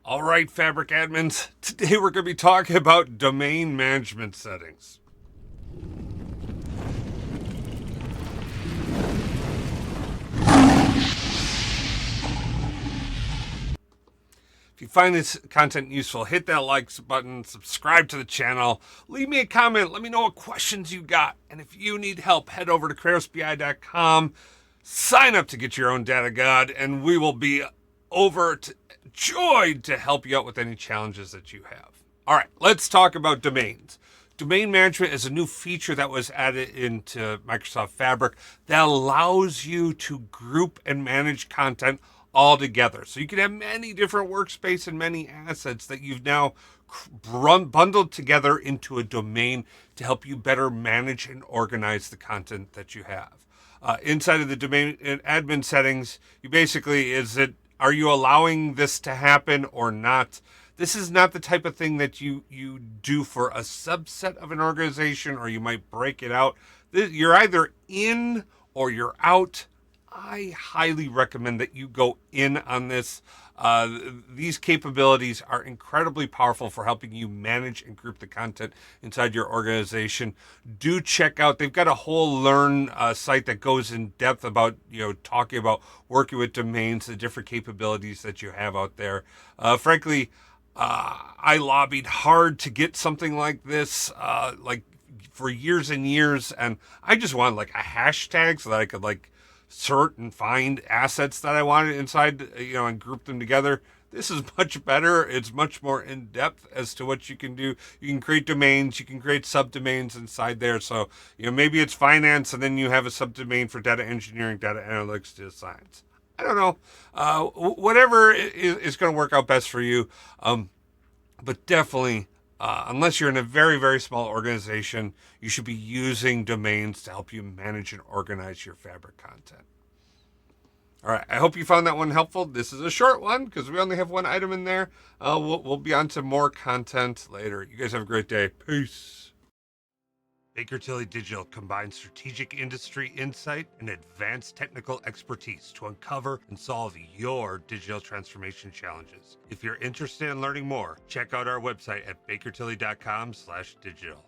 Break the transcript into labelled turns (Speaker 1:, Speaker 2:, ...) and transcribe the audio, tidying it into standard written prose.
Speaker 1: All right, Fabric admins, today we're going to be talking about domain management settings. If you find this content useful, hit that like button, subscribe to the channel, leave me a comment, let me know what questions you got. And if you need help, head over to KratosBI.com, sign up to get your own data guide, and we will be overjoyed to help you out with any challenges that you have. All right, let's talk about domains. Domain management is a new feature that was added into Microsoft Fabric that allows you to group and manage content all together. So you can have many different workspace and many assets that you've now bundled together into a domain to help you better manage and organize the content that you have. Inside of the domain admin settings, you basically, are you allowing this to happen or not? This is not the type of thing that you do for a subset of an organization, or you might break it out. You're either in or you're out. I highly recommend that you go in on this. These capabilities are incredibly powerful for helping you manage and group the content inside your organization. Do check out, they've got a whole learn site that goes in depth about, talking about working with domains, the different capabilities that you have out there. Frankly, I lobbied hard to get something like this, for years and years, and I just wanted like a hashtag so that I could sort and find assets that I wanted inside, and group them together. This is much better. It's much more in depth as to what you can do. You can create domains, you can create subdomains inside there. So, maybe it's finance and then you have a subdomain for data engineering, data analytics, data science. I don't know. Whatever is going to work out best for you. But definitely, unless you're in a very, very small organization, you should be using domains to help you manage and organize your Fabric content. All right, I hope you found that one helpful. This is a short one because we only have one item in there. We'll be on to more content later. You guys have a great day. Peace. Baker Tilly Digital combines strategic industry insight and advanced technical expertise to uncover and solve your digital transformation challenges. If you're interested in learning more, check out our website at bakertilly.com/digital.